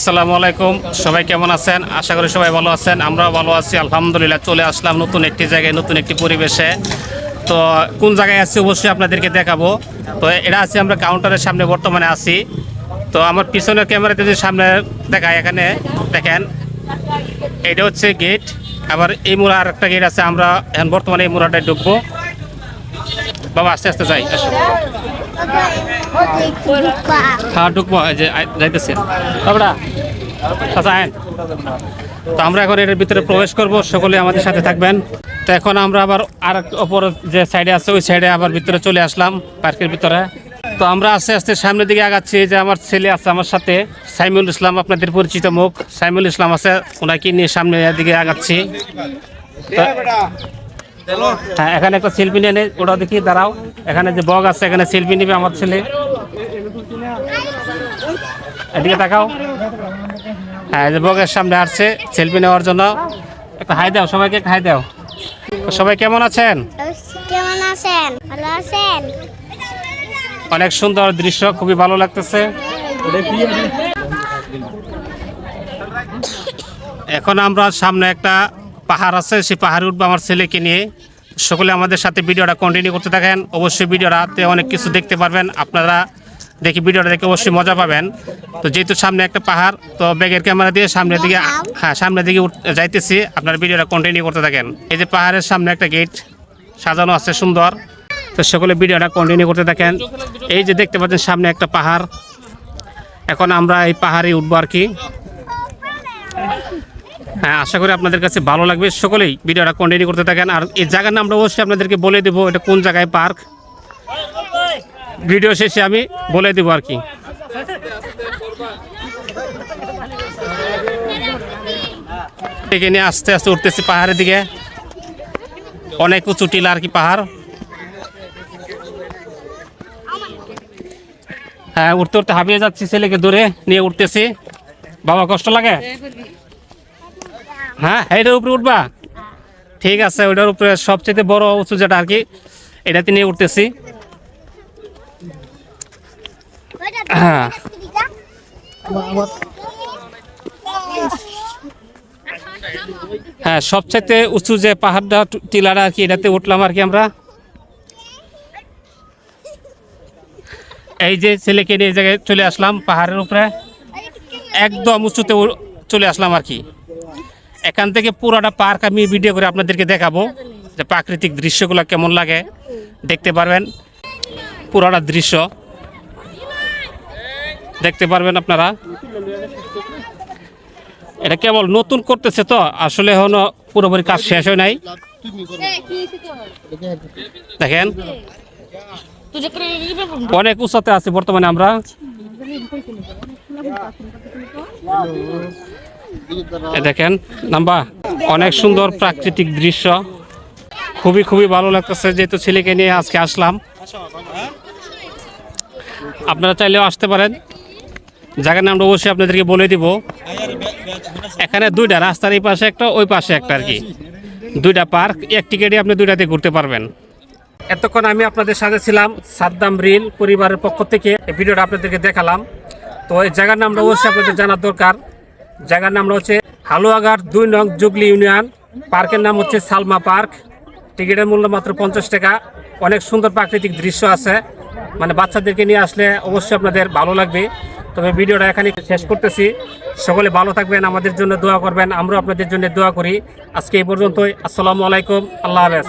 আসসালামু আলাইকুম, সবাই কেমন আছেন? আশা করি সবাই ভালো আছেন। আমরাও ভালো আছি আলহামদুলিল্লাহ। চলে আসলাম নতুন একটি জায়গায়, নতুন একটি পরিবেশে। তো কোন জায়গায় আছি অবশ্যই আপনাদেরকে দেখাবো। তো এটা আছি আমরা কাউন্টারের সামনে বর্তমানে আছি। তো আমার পিছনের ক্যামেরাতে যদি সামনে দেখায়, এখানে দেখেন এটা হচ্ছে গেট। আবার এই মোড়া আর একটা গেট আছে, আমরা এখন বর্তমানে এই মোড়াটায় ঢুকবো। বাবা আস্তে আস্তে যাই, আসো। হ্যাঁ ঢুকবো, এই যে যাইতেছে বাবরা। আচ্ছা আইন। তো আমরা এখন এর ভিতরে প্রবেশ করব, সকলে আমাদের সাথে থাকবেন। তো এখন আমরা আবার আর অপর যে সাইডে আছে ওই সাইডে আবার ভিতরে চলে আসলাম, পার্কের ভিতরে। তো আমরা আস্তে আস্তে সামনের দিকে আগাচ্ছি। যে আমার ছেলে আছে আমার সাথে, সাইমুল ইসলাম, আপনাদের পরিচিত মুখ সাইমুল ইসলাম আছে, ওনাকে নিয়ে সামনের দিকে আগাচ্ছি। হ্যাঁ, এখানে একটা সেলফি নিয়ে নেই, ওটা দেখি দাঁড়াও। এখানে যে বগ আছে, এখানে সেলফি নিবে আমার ছেলে। এদিকে তাকাও। হ্যাঁ, যে বগের সামনে আসছে সেলফি নেওয়ার জন্য। একটা হাই দাও, সবাইকে একটা হাই দাও। সবাই কেমন আছেন? কেমন আছেন? ভালো আছেন? অনেক সুন্দর দৃশ্য, খুবই ভালো লাগতেছে। এখন আমরা সামনে একটা পাহাড় আছে, সেই পাহাড়ে উঠবো আমার ছেলেকে নিয়ে। সকলে আমাদের সাথে ভিডিওটা কন্টিনিউ করতে থাকেন। অবশ্যই ভিডিওটাতে অনেক কিছু দেখতে পারবেন আপনারা। দেখি ভিডিওটা দেখে অবশ্যই মজা পাবেন। তো যেহেতু সামনে একটা পাহাড়, তো ব্যাগের ক্যামেরা দিয়ে সামনের দিকে, হ্যাঁ সামনের দিকে যাইতেছি। আপনারা ভিডিওটা কন্টিনিউ করতে থাকেন। এই যে পাহাড়ের সামনে একটা গেট সাজানো আছে সুন্দর। তো সকলে ভিডিওটা কন্টিনিউ করতে থাকেন। এই যে দেখতে পাচ্ছেন সামনে একটা পাহাড়। এখন আমরা এই পাহাড়ে উঠবো আর কি। হ্যাঁ, আশা করি আপনাদের কাছে ভালো লাগবে। সকলেই ভিডিওটা কন্টিনিউ করতে থাকেন। আর এই জায়গার নামটা অবশ্যই আপনাদেরকে বলে দেবো, এটা কোন জায়গায় পার্ক। ভিডিও শেষে আমি বলে দেবো আর কি। এখানে নিয়ে আস্তে আস্তে উঠতেছি পাহাড়ের দিকে। অনেক উঁচু টিলা আর কি পাহাড়। হ্যাঁ, উঠতে উঠতে হাঁপিয়ে যাচ্ছি, ছেলেকে ধরে নিয়ে উঠতেছি। বাবা কষ্ট লাগে? হ্যাঁ, এইটার উপরে উঠবা? ঠিক আছে, ওইটার উপরে সবচেয়ে বড় উঁচু যেটা আর কি, এটাতে নিয়ে উঠতেছি। হ্যাঁ, হ্যাঁ সবচেয়ে উঁচু যে পাহাড়টা টিলাটা আর কি, এটাতে উঠলাম আর কি আমরা। এই যে ছেলেকে নিয়ে এই জায়গায় চলে আসলাম পাহাড়ের উপরে, একদম উঁচুতে চলে আসলাম আর কি। এখান থেকে পুরোটা পার্ক আমি ভিডিও করে আপনাদেরকে দেখাবো, যে প্রাকৃতিক দৃশ্যগুলো কেমন লাগে দেখতে পারবেন। পুরোটা দৃশ্য দেখতে পারবেন আপনারা। এটা কেবল নতুন করতেছে, তো আসলে এখনো পুরোপুরি কাজ শেষ হয় নাই। দেখেন অনেক উঁচাতে আছে বর্তমানে আমরা। দেখেন নাম্বা, অনেক সুন্দর প্রাকৃতিক দৃশ্য, খুবই ভালো লাগতেছে। যেহেতু ছেলেকে নিয়ে আজকে আসলাম, আপনারা চাইলেও আসতে পারেন। জায়গার নামটা অবশ্যই আপনাদেরকে বলে দিব। এখানে দুইটা, রাস্তার এই পাশে একটা, ওই পাশে একটা আর কি, দুইটা পার্ক। এক টিকেটে আপনি দুইটাতে ঘুরতে পারবেন। এতক্ষণ আমি আপনাদের সাথে ছিলাম সাদ্দাম রিল পরিবারের পক্ষ থেকে। এই ভিডিওটা আপনাদেরকে দেখালাম। তো এই জায়গার নামটা অবশ্যই আপনাদের জানার দরকার। জায়গার নামটা হচ্ছে হালুয়াঘাট 2 নং জুগলি ইউনিয়ন। পার্কের নাম হচ্ছে সালমা পার্ক। টিকিটের মূল্য মাত্র 50 টাকা। অনেক সুন্দর প্রাকৃতিক দৃশ্য আছে, মানে বাচ্চাদেরকে নিয়ে আসলে অবশ্যই আপনাদের ভালো লাগবে। তবে ভিডিওটা এখানে শেষ করতেছি। সকলে ভালো থাকবেন, আমাদের জন্য দোয়া করবেন, আমরা আপনাদের জন্য দোয়া করি। আজকে এই পর্যন্তই। আসসালামু আলাইকুম, আল্লাহ হাফেজ।